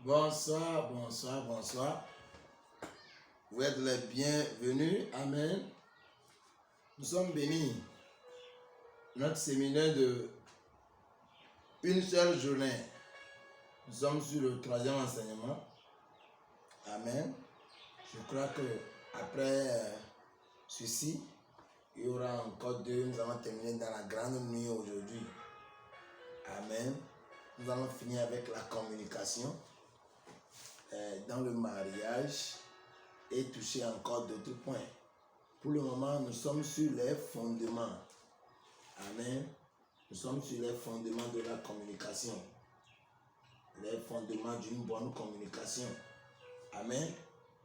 Bonsoir, bonsoir, bonsoir. Vous êtes les bienvenus. Amen. Nous sommes bénis. Notre séminaire de une seule journée. Nous sommes sur le 3e enseignement. Amen. Je crois que après ceci, il y aura encore deux. Nous allons terminer dans la grande nuit aujourd'hui. Amen. Nous allons finir avec la communication dans le mariage et toucher encore d'autres points. Pour le moment, nous sommes sur les fondements. Amen. Nous sommes sur les fondements de la communication. Les fondements d'une bonne communication. Amen.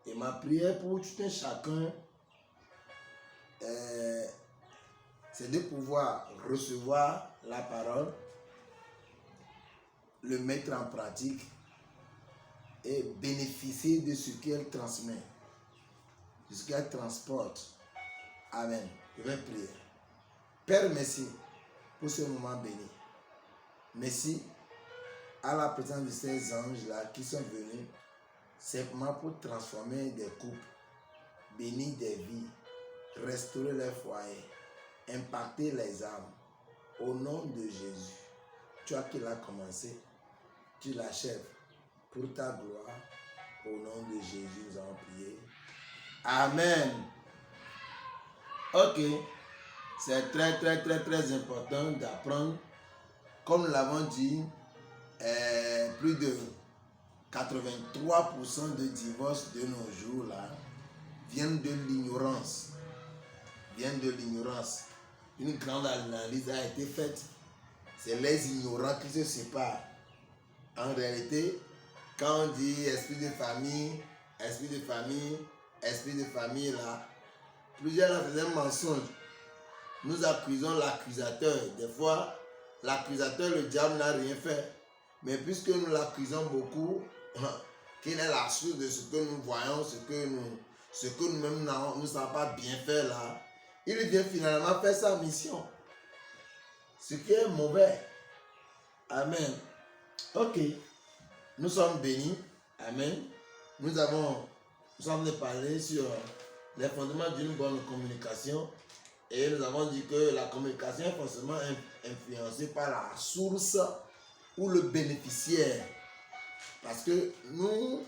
Et ma prière pour tout un chacun, c'est de pouvoir recevoir la parole, le mettre en pratique et bénéficier de ce qu'elle transmet, de ce qu'elle transporte. Amen. Je vais prier. Père, merci pour ce moment béni. Merci à la présence de ces anges-là qui sont venus simplement pour transformer des couples, bénir des vies, restaurer les foyers, impacter les âmes. Au nom de Jésus, toi qui l'as commencé, tu l'achèves pour ta gloire. Au nom de Jésus, nous allons prier. Amen. Ok. C'est très important d'apprendre. Comme nous l'avons dit, plus de 83% de divorces de nos jours là viennent de l'ignorance. Une grande analyse a été faite. C'est les ignorants qui se séparent. En réalité, quand on dit esprit de famille là, plusieurs là faisaient un mensonge. Nous accusons l'accusateur. Des fois, l'accusateur, le diable n'a rien fait. Mais puisque nous l'accusons beaucoup, qu'il est la source de ce que nous voyons, ce que nous-mêmes nous ne savons pas bien faire là, il vient finalement faire sa mission. Ce qui est mauvais. Amen. Ok. Nous sommes bénis. Amen. Nous sommes de parler sur les fondements d'une bonne communication. Et nous avons dit que la communication est forcément influencée par la source ou le bénéficiaire. Parce que nous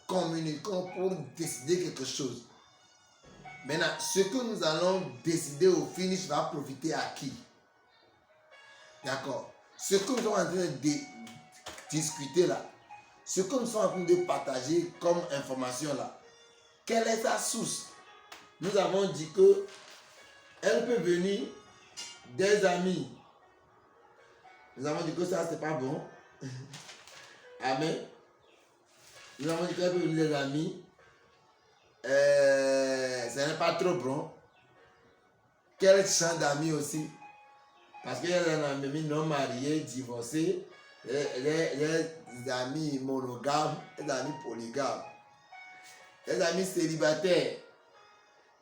communiquons pour décider quelque chose. Maintenant, ce que nous allons décider au finish va profiter à qui? D'accord? Ce que nous sommes en train de discuter là, ce que nous sommes en train de partager comme information là, quelle est sa source? Nous avons dit que elle peut venir des amis. Nous avons dit que ça, c'est pas bon. Amen. Nous avons dit qu'elle peut venir des amis. Ce n'est pas trop bon. Quel champ d'amis aussi? Parce qu'il y a des amis non mariés, divorcés, les amis monogames, les amis polygames, les amis célibataires,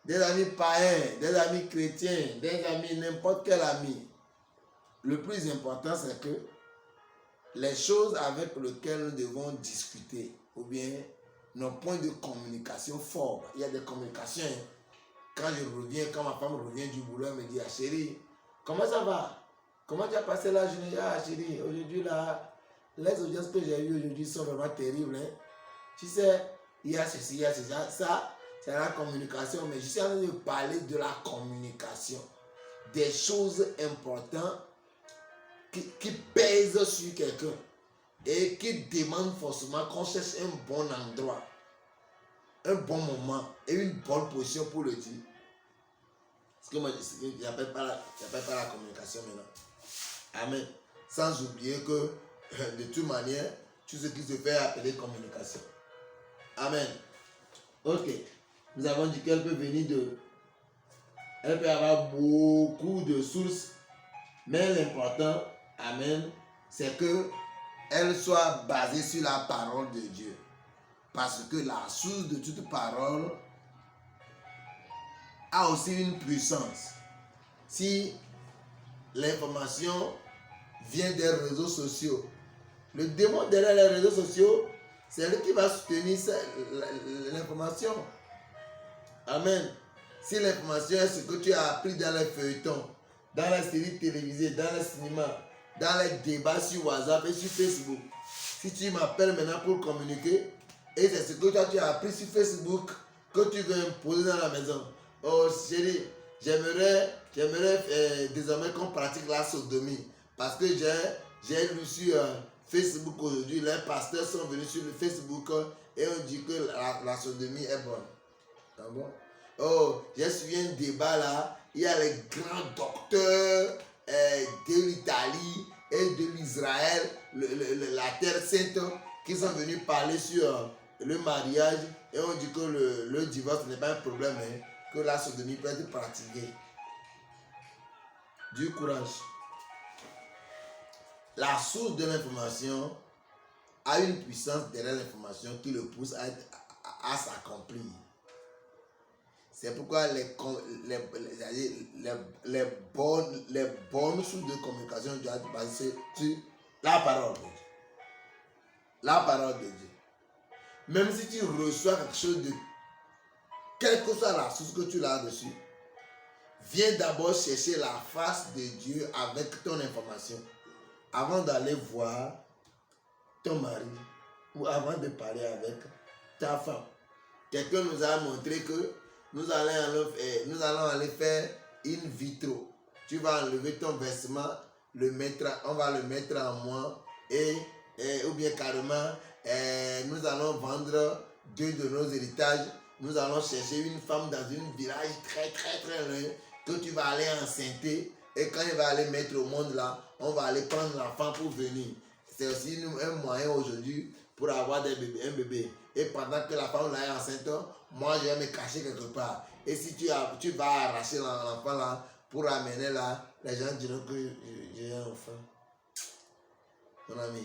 des amis païens, des amis chrétiens, des amis, n'importe quel ami. Le plus important, c'est que les choses avec lesquelles nous devons discuter, ou bien nos points de communication forts. Il y a des communications. Quand ma femme revient du boulot, elle me dit, ah chérie, comment ça va? Comment tu as passé la journée? Ah chérie, aujourd'hui là, les audiences que j'ai eues aujourd'hui sont vraiment terribles. Hein? Tu sais, il y a ceci, il y a ceci, ça. C'est la communication, mais je suis en train de parler de la communication. Des choses importantes qui pèsent sur quelqu'un et qui demandent forcément qu'on cherche un bon endroit, un bon moment et une bonne position pour le dire. Ce que moi, je n'appelle pas la communication maintenant. Amen. Sans oublier que, de toute manière, tout ce qui se fait appeler communication. Amen. Ok. Nous avons dit qu'elle peut venir elle peut avoir beaucoup de sources, mais l'important, amen, c'est qu'elle soit basée sur la parole de Dieu. Parce que la source de toute parole a aussi une puissance. Si l'information vient des réseaux sociaux, le démon derrière les réseaux sociaux, C'est lui qui va soutenir l'information. Amen. Si l'information est ce que tu as appris dans les feuilletons, dans les séries télévisées, dans les cinémas, dans les débats sur WhatsApp et sur Facebook, si tu m'appelles maintenant pour communiquer, et c'est ce que toi tu as appris sur Facebook que tu veux imposer dans la maison. Oh chérie, j'aimerais désormais qu'on pratique la sodomie. Parce que j'ai lu sur Facebook aujourd'hui, les pasteurs sont venus sur le Facebook et on dit que la sodomie est bonne. Ah bon? Oh, j'ai suivi un débat là, il y a les grands docteurs de l'Italie et de l'Israël, la Terre Sainte, qui sont venus parler sur le mariage et on dit que le divorce n'est pas un problème, hein, que la sodomie peut être pratiquée. Du courage. La source de l'information a une puissance derrière l'information qui le pousse à s'accomplir. C'est pourquoi les bonnes sources de communication doivent être basées sur la parole de Dieu. La parole de Dieu. Même si tu reçois quelque chose de... Quelle que soit la source que tu as reçue, viens d'abord chercher la face de Dieu avec ton information avant d'aller voir ton mari ou avant de parler avec ta femme. Quelqu'un nous a montré que nous allons aller faire in vitro. Tu vas enlever ton vêtement, on va le mettre en moins ou bien carrément, nous allons vendre 2 de nos héritages. Nous allons chercher une femme dans un village très très très loin que tu vas aller enceinter et quand il va aller mettre au monde là, on va aller prendre l'enfant pour venir. C'est aussi un moyen aujourd'hui pour avoir un bébé. Et pendant que la femme là est enceinte, moi je vais me cacher quelque part. Et si tu vas arracher l'enfant là pour amener là, les gens diront que j'ai un enfant. Mon ami,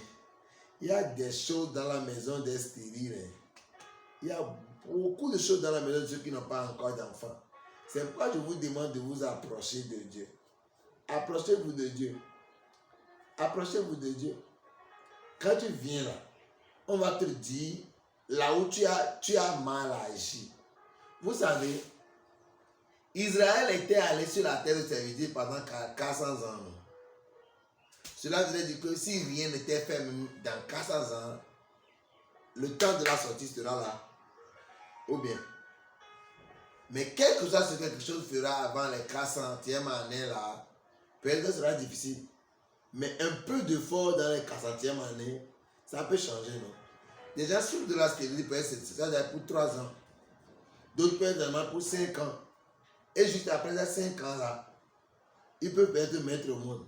il y a des choses dans la maison des stériles. Il y a beaucoup de choses dans la maison de ceux qui n'ont pas encore d'enfants. C'est pourquoi je vous demande de vous approcher de Dieu. Approchez-vous de Dieu. Approchez-vous de Dieu. Quand tu viens là, on va te dire là où tu as mal agi. Vous savez, Israël était allé sur la terre de servitude pendant 400 ans. Cela veut dire que si rien n'était fait dans 400 ans, le temps de la sortie sera là. Ou bien. Mais quel que soit ce que quelque chose fera avant les 400e année là, peut-être que ce sera difficile. Mais un peu d'effort dans les 400e année, ça peut changer, non? Des gens souffrent de la stérilité, peut-être pour 3 ans. D'autres peuvent être pour 5 ans. Et juste après ces 5 ans là, ils peuvent être mettre au monde.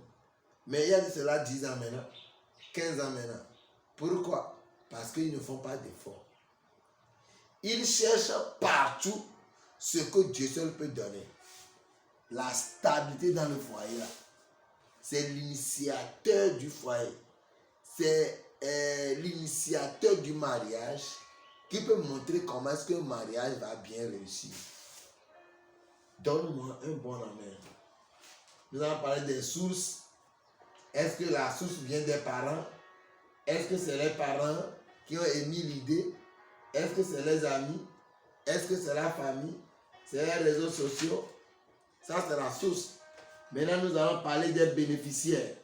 Mais il y a de cela 10 ans maintenant, 15 ans maintenant. Pourquoi? Parce qu'ils ne font pas d'effort. Ils cherchent partout ce que Dieu seul peut donner. La stabilité dans le foyer là. C'est l'initiateur du foyer. C'est l'initiateur du mariage qui peut montrer comment est-ce qu'un mariage va bien réussir. Donne-moi un bon amen. Nous allons parler des sources. Est-ce que la source vient des parents? Est-ce que c'est les parents qui ont émis l'idée? Est-ce que c'est les amis? Est-ce que c'est la famille? C'est les réseaux sociaux? Ça, c'est la source. Maintenant, nous allons parler des bénéficiaires.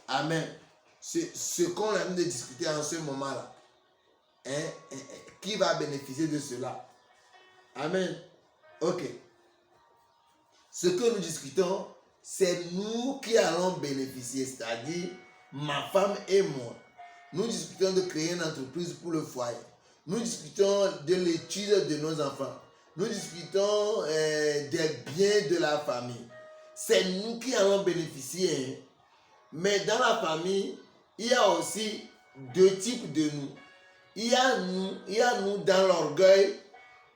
Amen. Ce qu'on a de discuter en ce moment-là. Qui va bénéficier de cela? Amen. Ok. Ce que nous discutons, c'est nous qui allons bénéficier, c'est-à-dire ma femme et moi. Nous discutons de créer une entreprise pour le foyer. Nous discutons de l'étude de nos enfants. Nous discutons des biens de la famille. C'est nous qui allons bénéficier. Mais dans la famille, il y a aussi 2 types de nous. Il y a nous dans l'orgueil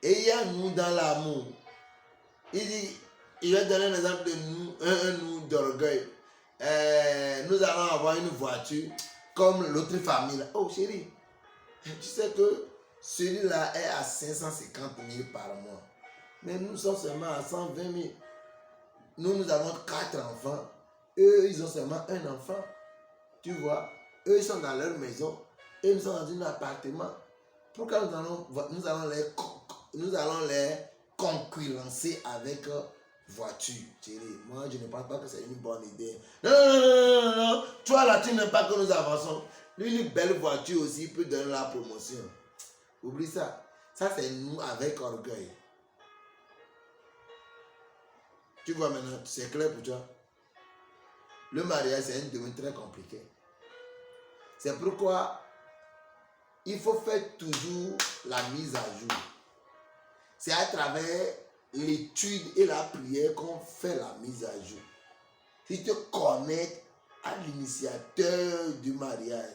et il y a nous dans l'amour. Il va donner un exemple de nous, un nous d'orgueil. Nous allons avoir une voiture comme l'autre famille. Là. Oh chérie, tu sais que celui-là est à 550 000 par mois. Mais nous sommes seulement à 120 000. Nous avons 4 enfants. Eux, ils ont seulement un enfant. Tu vois, eux, ils sont dans leur maison. Et nous sommes dans un appartement. pourquoi nous allons les concurrencer avec voiture, chérie? Moi, je ne pense pas que c'est une bonne idée. Non, non, non, non, non. Toi, là, tu n'aimes pas que nous avançons. Une belle voiture aussi peut donner la promotion. Oublie ça. Ça, c'est nous avec orgueil. Tu vois maintenant, c'est clair pour toi. Le mariage, c'est un domaine très compliqué. C'est pourquoi il faut faire toujours la mise à jour. C'est à travers l'étude et la prière qu'on fait la mise à jour. Si tu te connectes à l'initiateur du mariage,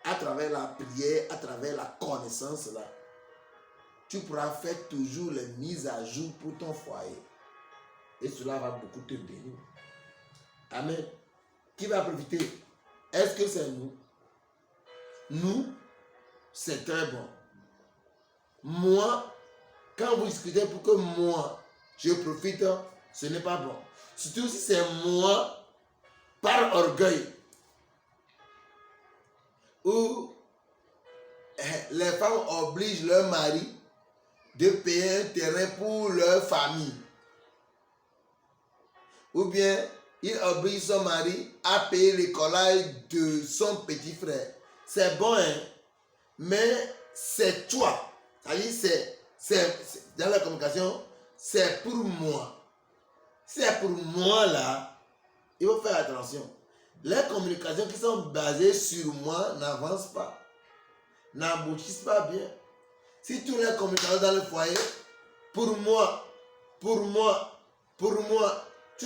à travers la prière, à travers la connaissance là, tu pourras faire toujours les mises à jour pour ton foyer. Et cela va beaucoup te bénir. Amen. Qui va profiter? Est-ce que c'est nous? Nous, c'est très bon. Moi, quand vous discutez pour que moi, je profite, ce n'est pas bon. Surtout si c'est moi, par orgueil, où les femmes obligent leur mari de payer un terrain pour leur famille. Ou bien, il oblige son mari à payer l'écolage de son petit frère. C'est bon, hein? Mais c'est toi. C'est-à-dire, c'est dans la communication, c'est pour moi. C'est pour moi là, il faut faire attention. Les communications qui sont basées sur moi n'avancent pas, n'aboutissent pas bien. Si toutes les communications dans le foyer, pour moi, tout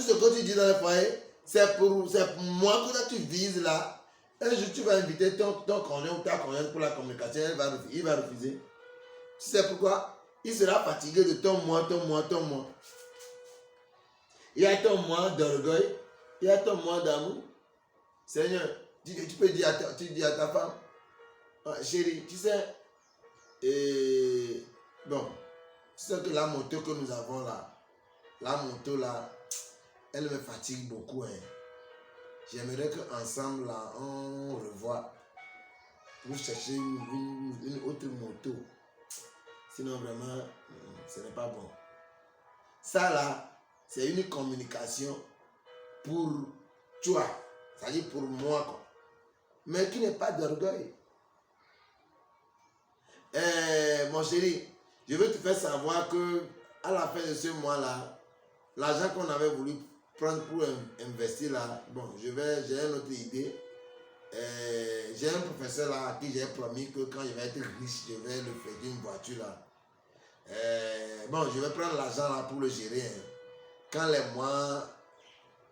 ce que tu dis dans le foyer, c'est pour moi que tu vises là. Un jour, tu vas inviter ton conjoint ou ta conjointe pour la communication, il va refuser. Tu sais pourquoi? Il sera fatigué de ton moi. Il y a ton moi d'orgueil, il y a ton moi d'amour. Seigneur, tu peux dire tu dis à ta femme, chérie, tu sais, bon, tu sais que la moto que nous avons là, elle me fatigue beaucoup. Hein. J'aimerais qu'ensemble, là, on revoie pour chercher une autre moto. Sinon, vraiment, ce n'est pas bon. Ça, là, c'est une communication pour toi. C'est-à-dire pour moi, quoi. Mais qui n'est pas d'orgueil. Mon chéri, je veux te faire savoir que à la fin de ce mois-là, l'argent qu'on avait voulu prendre pour investir là, bon, j'ai une autre idée. J'ai un professeur là à qui j'ai promis que quand je vais être riche, je vais le faire une voiture là. Bon, je vais prendre l'argent là pour le gérer. Hein. Quand les mois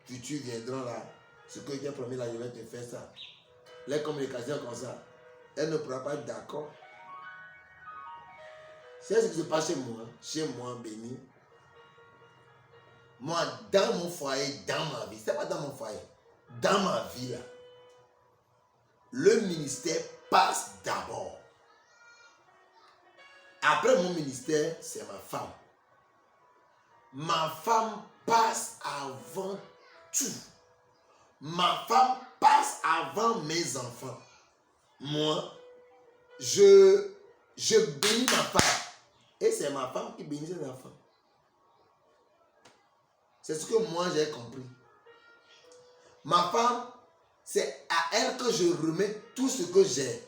futurs viendront là, ce que j'ai promis là, je vais te faire ça. Les communications comme ça, elle ne pourra pas être d'accord. C'est ce qui se passe chez moi, béni. Moi, dans mon foyer, dans ma vie, c'est pas dans mon foyer, dans ma vie là, le ministère passe d'abord. Après mon ministère, c'est ma femme. Ma femme passe avant tout. Ma femme passe avant mes enfants. Moi, je bénis ma femme. Et c'est ma femme qui bénit ses enfants. C'est ce que moi j'ai compris. Ma femme, c'est à elle que je remets tout ce que j'ai.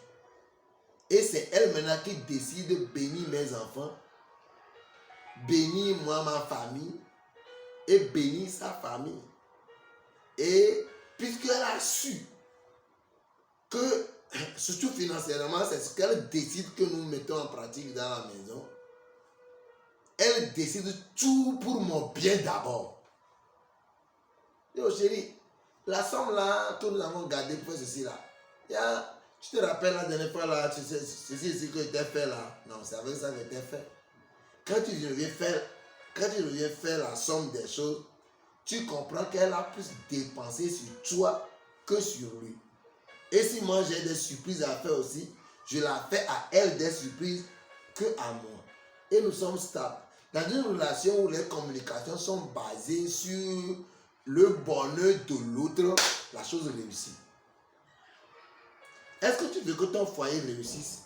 Et c'est elle maintenant qui décide de bénir mes enfants, bénir moi, ma famille, et bénir sa famille. Et puisqu'elle a su que, surtout financièrement, c'est ce qu'elle décide que nous mettons en pratique dans la maison, elle décide tout pour mon bien d'abord. Yo chérie, la somme là que nous avons gardée pour ceci là, tu te rappelles la dernière fois là, ceci que était fait là, non, c'est avec ça que était fait. Quand tu reviens faire la somme des choses, tu comprends qu'elle a plus dépensé sur toi que sur lui. Et si moi j'ai des surprises à faire aussi, je la fais à elle des surprises que à moi. Et nous sommes stables. Dans une relation où les communications sont basées sur le bonheur de l'autre, la chose réussit. Est-ce que tu veux que ton foyer réussisse?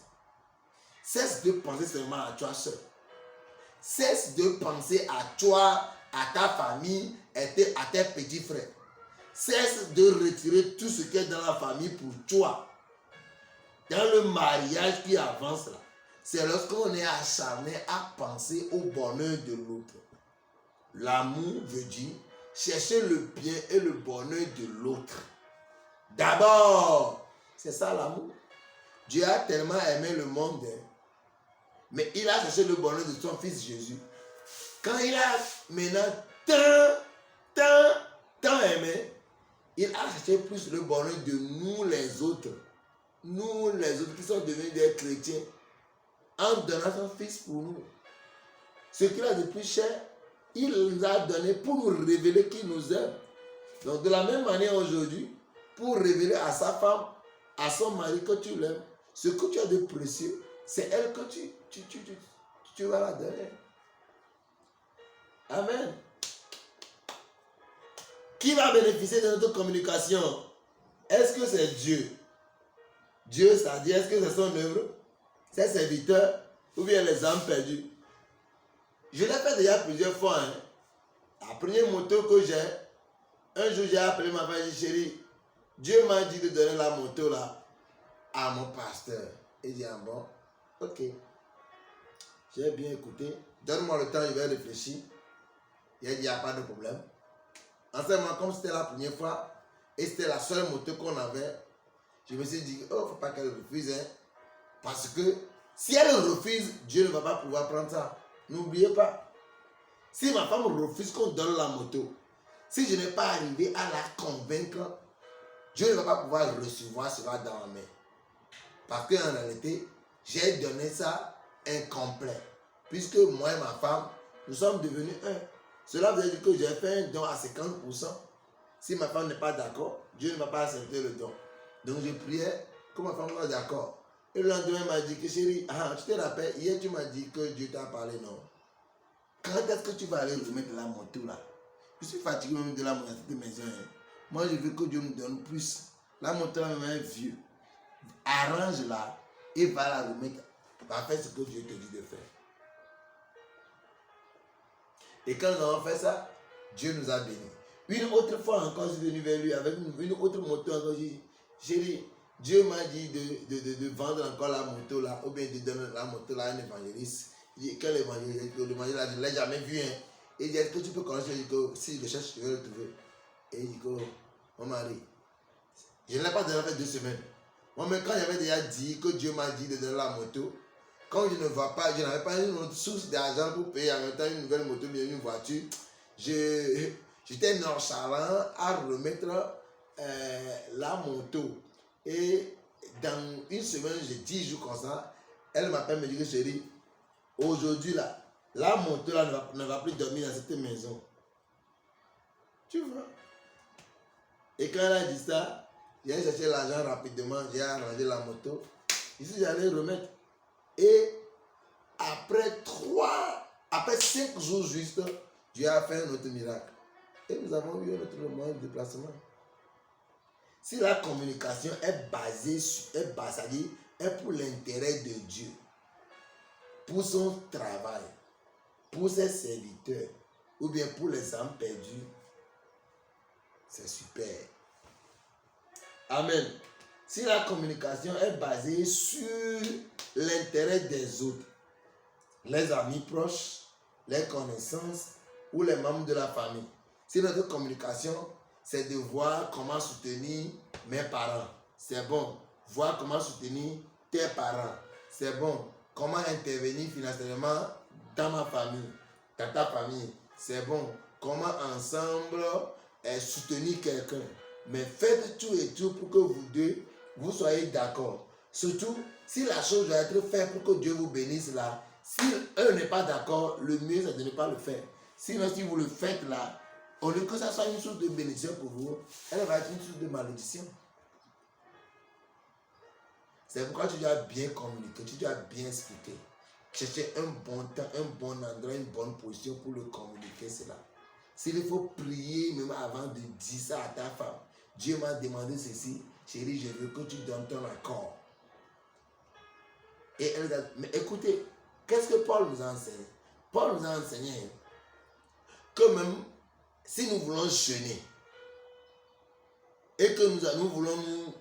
Cesse de penser seulement à toi seul. Cesse de penser à toi, à ta famille, à tes petits frères. Cesse de retirer tout ce qui est dans la famille pour toi. Dans le mariage qui avance là, c'est lorsqu'on est acharné à penser au bonheur de l'autre. L'amour veut dire chercher le bien et le bonheur de l'autre. D'abord, c'est ça l'amour. Dieu a tellement aimé le monde, mais il a cherché le bonheur de son fils Jésus. Quand il a maintenant tant aimé, il a cherché plus le bonheur de nous les autres. Nous les autres qui sont devenus des chrétiens, en donnant son fils pour nous. Ce qu'il a de plus cher, il nous a donné pour nous révéler qu'il nous aime. Donc de la même manière aujourd'hui, pour révéler à sa femme, à son mari que tu l'aimes, ce que tu as de précieux, c'est elle que tu vas la donner. Amen. Qui va bénéficier de notre communication? Est-ce que c'est Dieu? Dieu, c'est-à-dire, est-ce que c'est son œuvre? Ses serviteurs ou bien les âmes perdues? Je l'ai fait déjà plusieurs fois. La première moto que j'ai, un jour j'ai appelé ma femme et dit, chérie, Dieu m'a dit de donner la moto là à mon pasteur. Il dit, ah bon, ok. J'ai bien écouté. Donne-moi le temps, je vais réfléchir. Il a dit, il n'y a pas de problème. En ce moment, comme c'était la première fois, et c'était la seule moto qu'on avait, je me suis dit, oh, il ne faut pas qu'elle refuse. Parce que si elle refuse, Dieu ne va pas pouvoir prendre ça. N'oubliez pas. Si ma femme refuse qu'on donne la moto, si je n'ai pas arrivé à la convaincre, Dieu ne va pas pouvoir recevoir cela dans ma main. Parce qu'en réalité, j'ai donné ça incomplet. Puisque moi et ma femme, nous sommes devenus un. Cela veut dire que j'ai fait un don à 50%. Si ma femme n'est pas d'accord, Dieu ne va pas accepter le don. Donc je priais que ma femme soit d'accord. Et le lendemain, elle m'a dit que chérie, tu te rappelles, hier tu m'as dit que Dieu t'a parlé, non? Quand est-ce que tu vas aller remettre la moto là? Je suis fatigué même de la moto à cette maison. Moi je veux que Dieu me donne plus. La moto là même est vieux. Arrange-la et va la remettre. Va faire ce que Dieu te dit de faire. Et quand nous avons fait ça, Dieu nous a bénis. Une autre fois encore, je suis venu vers lui avec une autre moto encore. J'ai dit, chérie, Dieu m'a dit de vendre encore la moto là, ou bien de donner la moto là à un évangéliste. Quel évangéliste? L'évangéliste, je ne l'ai jamais vu. Et il dit, est-ce que tu peux connaître? Je dis que si je cherche, je vais le trouver. Et il dit que, mon mari, je ne l'ai pas déjà fait 2 semaines. Moi, mais quand j'avais déjà dit que Dieu m'a dit de donner la moto, quand je ne vois pas, je n'avais pas une autre source d'argent pour payer en même temps une nouvelle moto, bien une voiture, j'étais nonchalant à remettre la moto. Et dans une semaine, j'ai 10 jours comme ça, elle m'appelle, me dit que chérie, aujourd'hui là, la moto là ne va plus dormir dans cette maison. Tu vois? Et quand elle a dit ça, j'ai cherché l'argent rapidement, j'ai arrangé la moto. Ici, j'allais remettre. Et après 5 jours juste, Dieu a fait un autre miracle. Et nous avons eu un autre moyen de déplacement. Si la communication est basée est pour l'intérêt de Dieu, pour son travail, pour ses serviteurs, ou bien pour les âmes perdues, c'est super. Amen. Si la communication est basée sur l'intérêt des autres, les amis proches, les connaissances ou les membres de la famille, si notre communication, c'est de voir comment soutenir mes parents, c'est bon. Voir comment soutenir tes parents, c'est bon. Comment intervenir financièrement dans ma famille, dans ta famille, c'est bon. Comment ensemble soutenir quelqu'un. Mais faites tout et tout pour que vous deux, vous soyez d'accord. Surtout, si la chose doit être faite pour que Dieu vous bénisse là, si eux n'est pas d'accord, le mieux c'est de ne pas le faire. Sinon, si vous le faites là, au lieu que ça soit une source de bénédiction pour vous, elle va être une source de malédiction. C'est pourquoi tu dois bien communiquer, tu dois bien expliquer. Chercher un bon temps, un bon endroit, une bonne position pour le communiquer cela. S'il faut prier même avant de dire ça à ta femme, Dieu m'a demandé ceci, chérie, je veux que tu donnes ton accord. Et elle a, mais écoutez, qu'est-ce que Paul nous a enseigné? Paul nous a enseigné que même si nous voulons jeûner et que nous voulons nous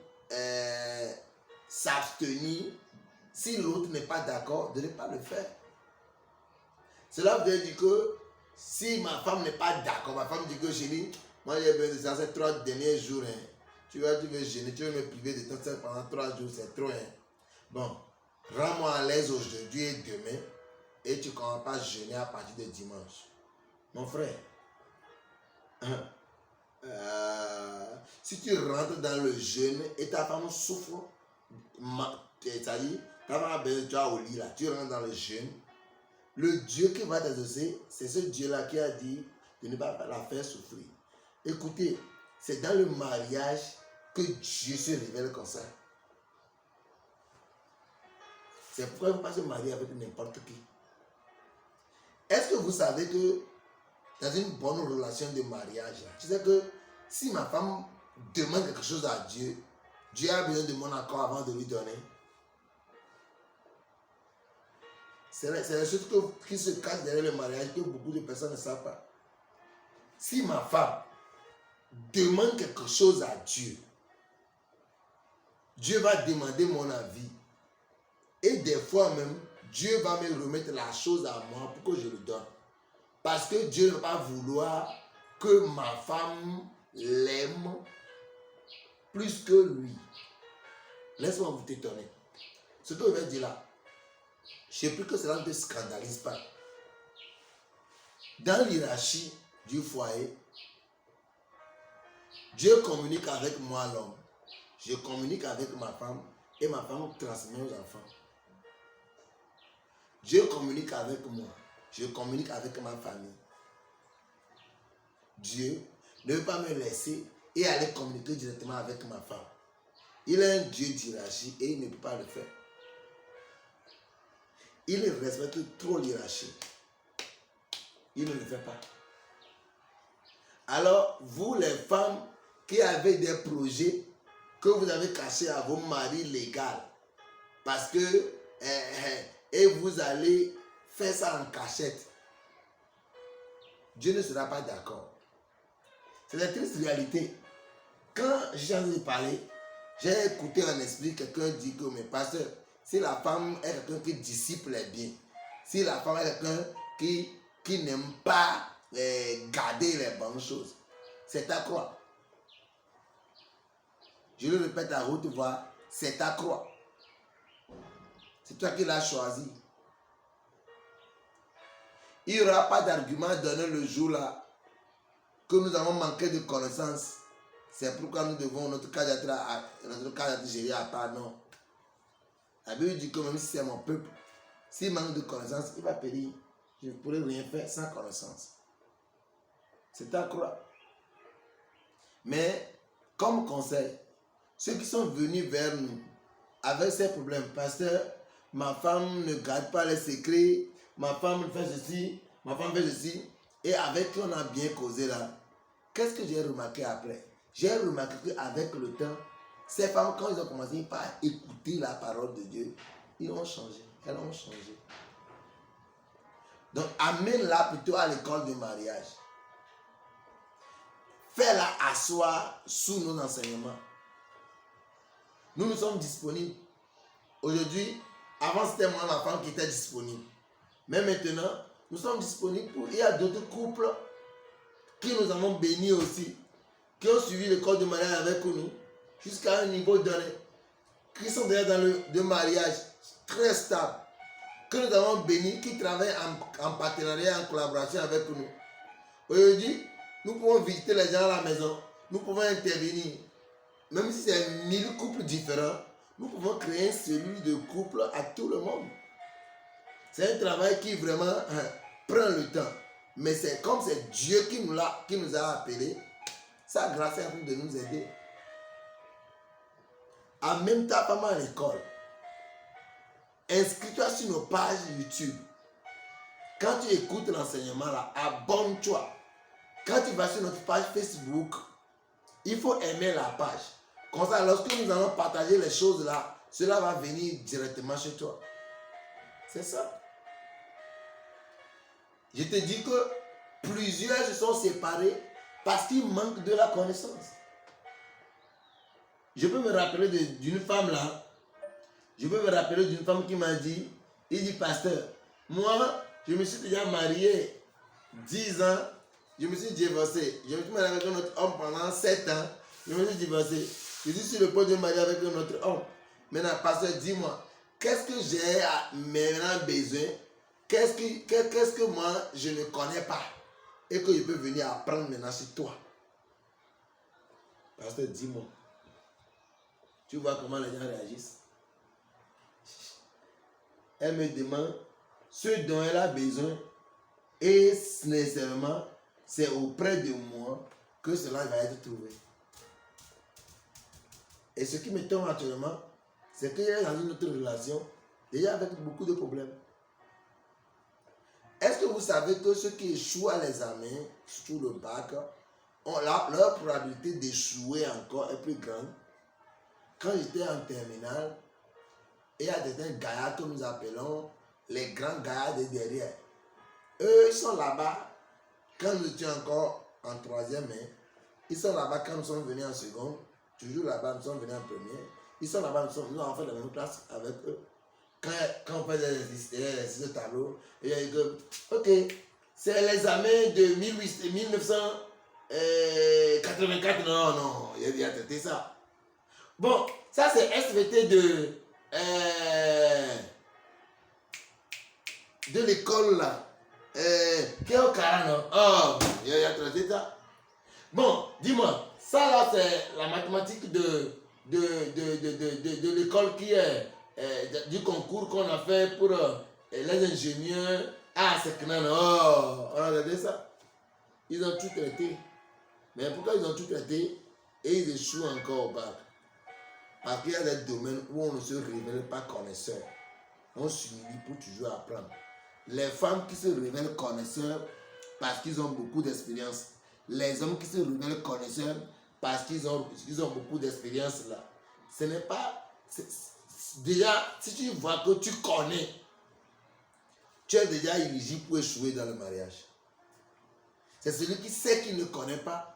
s'abstenir, si l'autre n'est pas d'accord, de ne pas le faire. Cela veut dire que si ma femme n'est pas d'accord, ma femme dit que chérie, moi j'ai besoin de ça ces 3 derniers jours. Hein. Tu veux jeûner, tu veux me priver de ton sein pendant 3 jours, c'est trop. Hein. Bon, rends-moi à l'aise aujourd'hui et demain et tu ne commences pas à jeûner à partir de dimanche. Mon frère, si tu rentres dans le jeûne et ta femme souffre, c'est-à-dire ta femme a besoin de toi au lit là, tu rentres dans le jeûne, le Dieu qui va t'exaucer, c'est ce Dieu-là qui a dit de ne pas la faire souffrir. Écoutez, c'est dans le mariage que Dieu se révèle comme ça. C'est pourquoi il ne faut pas se marier avec n'importe qui. Est-ce que vous savez que dans une bonne relation de mariage, tu sais que si ma femme demande quelque chose à Dieu, Dieu a besoin de mon accord avant de lui donner. C'est la chose qui se cache derrière le mariage que beaucoup de personnes ne savent pas. Si ma femme demande quelque chose à Dieu, Dieu va demander mon avis. Et des fois même, Dieu va me remettre la chose à moi pour que je le donne. Parce que Dieu ne va pas vouloir que ma femme l'aime plus que lui. Laisse-moi vous t'étonner. Ce que je vais dire là, je ne sais plus que cela ne te scandalise pas. Dans l'hierarchie du foyer, Dieu communique avec moi l'homme. Je communique avec ma femme et ma femme transmet aux enfants. Dieu communique avec moi. Je communique avec ma famille. Dieu ne veut pas me laisser et aller communiquer directement avec ma femme. Il est un Dieu d'hiérarchie et il ne peut pas le faire. Il respecte trop l'hiérarchie. Il ne le fait pas. Alors, vous les femmes qui avez des projets que vous avez cachés à vos maris légaux, parce que et vous allez faire ça en cachette, Dieu ne sera pas d'accord. C'est la triste réalité. Quand j'ai envie de parler, j'ai écouté en esprit quelqu'un dire que mes pasteurs, si la femme est quelqu'un qui disciple les biens, si la femme est quelqu'un qui n'aime pas garder les bonnes choses, c'est ta croix. Je le répète à haute voix, c'est ta croix. C'est toi qui l'as choisi. Il n'y aura pas d'argument donné le jour là que nous avons manqué de connaissances. C'est pourquoi nous devons notre cadre gérer à part. Non. La Bible dit que même si c'est mon peuple, s'il manque de connaissances, il va périr. Je ne pourrai rien faire sans connaissance. C'est ta croix. Mais comme conseil, ceux qui sont venus vers nous avec ces problèmes, pasteur, ma femme ne garde pas les secrets, ma femme fait ceci, ma femme fait ceci, et avec qui on a bien causé là, qu'est-ce que j'ai remarqué après? J'ai remarqué qu'avec le temps, ces femmes, quand ils ont commencé par écouter la parole de Dieu, ils ont changé, elles ont changé. Donc amène-la plutôt à l'école de mariage. Fais-la asseoir sous nos enseignements. Nous sommes disponibles. Aujourd'hui, avant c'était moi ma femme qui était disponible. Mais maintenant, nous sommes disponibles pour... Il y a d'autres couples qui nous avons bénis aussi, qui ont suivi l'école de mariage avec nous, jusqu'à un niveau donné, qui sont déjà dans le mariage très stable, que nous avons bénis, qui travaillent en partenariat, en collaboration avec nous. Aujourd'hui, nous pouvons visiter les gens à la maison, nous pouvons intervenir. Même si c'est 1000 couples différents, nous pouvons créer une cellule de couple à tout le monde. C'est un travail qui vraiment prend le temps. Mais c'est comme c'est Dieu qui nous a appelés, sa grâce est à nous de nous aider. Amène ta femme à l'école. Inscris-toi sur nos pages YouTube. Quand tu écoutes l'enseignement là, abonne-toi. Quand tu vas sur notre page Facebook, il faut aimer la page. Comme ça, lorsque nous allons partager les choses là, cela va venir directement chez toi. C'est ça. Je te dis que plusieurs se sont séparés parce qu'ils manquent de la connaissance. Je peux me rappeler d'une femme là. Je peux me rappeler d'une femme qui m'a dit, il dit, pasteur, moi, je me suis déjà marié 10 ans, je me suis divorcé. Je me suis marié avec un autre homme pendant 7 ans, je me suis divorcé. Je suis sur le point de me marier avec un autre homme. Maintenant, pasteur, dis-moi, qu'est-ce que j'ai maintenant besoin? Qu'est-ce que moi, je ne connais pas et que je peux venir apprendre maintenant chez toi? Pasteur, dis-moi. Tu vois comment les gens réagissent? Elle me demande ce dont elle a besoin et nécessairement c'est auprès de moi que cela va être trouvé. Et ce qui me tombe actuellement, c'est qu'elle est dans une autre relation déjà avec beaucoup de problèmes. Est-ce que vous savez que ceux qui échouent à l'examen, surtout le bac, leur probabilité d'échouer encore est plus grande? Quand j'étais en terminale, il y a des gaillards que nous appelons les grands gaillards de derrière. Eux, ils sont là-bas quand nous étions encore en troisième. Ils sont là-bas quand nous sommes venus en seconde. Toujours là-bas, nous sommes venus en première. Ils sont là-bas, nous avons fait la même classe avec eux. Quand on fait des exercices de tableau, il y a que, ok, c'est l'examen de 1984. Non, il a traité ça. Bon, ça c'est SVT de l'école là. Qui est au Carano. Oh, il a traité ça. Bon, dis-moi, ça là c'est la mathématique de l'école qui est du concours qu'on a fait pour les ingénieurs. Ah, c'est que non, oh, on a regardé ça. Ils ont tout traité. Mais pourquoi ils ont tout traité et ils échouent encore au bac? Parce qu'il y a des domaines où on ne se révèle pas connaisseur. On suit pour toujours apprendre. Les femmes qui se révèlent connaisseurs parce qu'ils ont beaucoup d'expérience. Les hommes qui se révèlent connaisseurs parce qu'ils ont beaucoup d'expérience là. Ce n'est pas... déjà, si tu vois que tu connais, tu es déjà éligible pour échouer dans le mariage. C'est celui qui sait qu'il ne connaît pas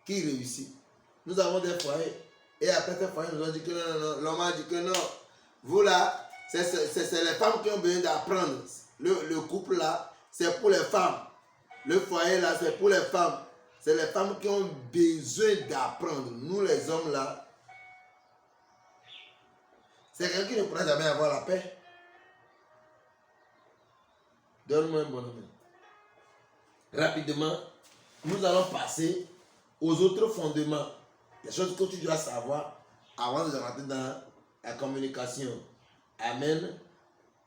qui réussit. Nous avons des foyers. Et après ces foyers, nous ont dit que non. L'homme a dit que non. Vous là, c'est les femmes qui ont besoin d'apprendre. Le couple là, c'est pour les femmes. Le foyer là, c'est pour les femmes. C'est les femmes qui ont besoin d'apprendre. Nous les hommes là, c'est quelqu'un qui ne pourra jamais avoir la paix. Donne-moi un bon nom. Rapidement, nous allons passer aux autres fondements. Les choses que tu dois savoir avant de rentrer dans la communication. Amen.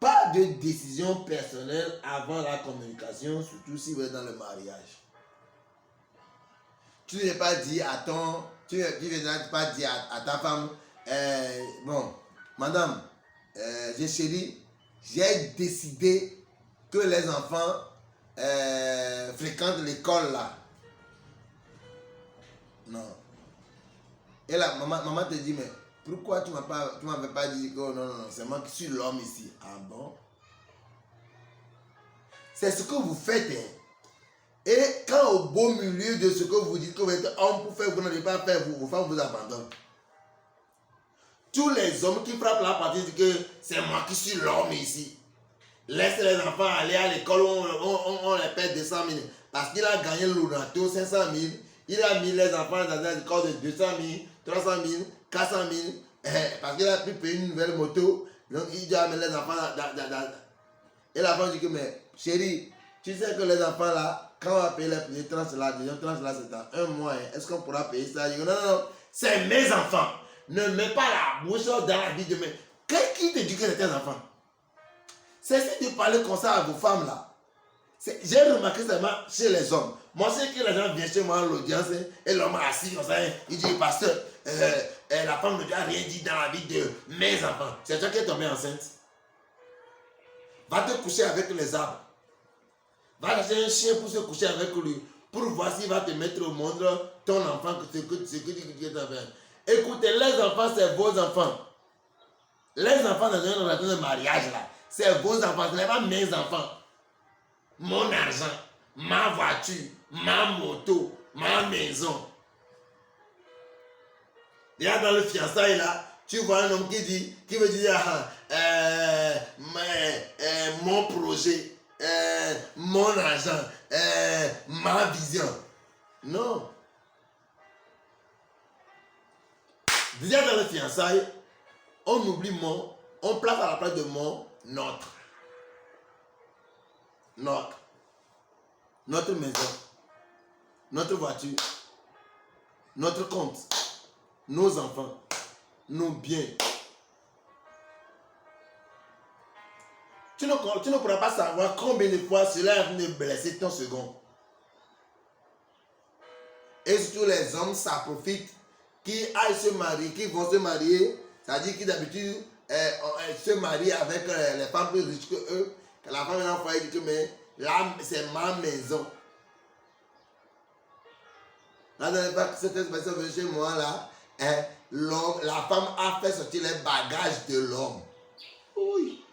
Pas de décision personnelle avant la communication, surtout si vous êtes dans le mariage. Tu n'es pas dit à ton... Tu n'es pas dit à ta femme, bon, madame, chérie, j'ai décidé que les enfants fréquentent l'école là. Non. Et là, maman te dit, mais pourquoi tu m'avais pas dit que non, c'est moi qui suis l'homme ici. Ah bon? C'est ce que vous faites. Hein. Et quand au beau milieu de ce que vous dites que vous êtes homme pour faire, vous n'avez pas faire, vos femmes vous abandonnent. Tous les hommes qui frappent la partie disent que c'est moi qui suis l'homme ici. Laisse les enfants aller à l'école, on les paie 200 000. Parce qu'il a gagné le lonato 500 000. Il a mis les enfants dans un école de 200 000, 300 000, 400 000. Parce qu'il a pu payer une nouvelle moto. Donc il doit mettre les enfants dans. Et la femme dit que, mais chérie, tu sais que les enfants là, quand on va payer les premières tranches là, deuxième tranche là, c'est dans un mois. Est-ce qu'on pourra payer ça? Je dis, non, c'est mes enfants. Ne mets pas la bouche dans la vie de mes. Qui te dit que c'est tes enfants? Cessez de parler comme ça à vos femmes là. J'ai remarqué seulement chez les hommes. Moi, c'est que les gens viennent chez moi à l'audience et l'homme est assis comme ça. Il dit, pasteur, la femme ne doit rien dire dans la vie de mes enfants. C'est toi qui es tombé enceinte. Va te coucher avec les arbres. Va acheter un chien pour se coucher avec lui. Pour voir s'il va te mettre au monde ton enfant, ce que tu as fait. Écoutez, les enfants, c'est vos enfants. Les enfants dans une relation de mariage là. C'est vos enfants, ce n'est pas mes enfants. Mon argent, ma voiture, ma moto, ma maison. Déjà dans le fiançailles là, tu vois un homme qui veut dire mon projet, mon argent, ma vision. Non. Déjà dans le fiançailles, on oublie mon, on place à la place de mon, notre. Notre maison, notre voiture, notre compte, nos enfants, nos biens. Tu ne pourras pas savoir combien de fois cela est venu blesser ton second. Et surtout les hommes, ça profite, qui aillent se marier, qui vont se marier, c'est-à-dire qui d'habitude se marient avec les femmes plus riches que eux, que la femme est dans le foyer dit que mais là c'est ma maison. La dernière fois que cette personne venue chez moi là, la femme a fait sortir les bagages de l'homme. Oui.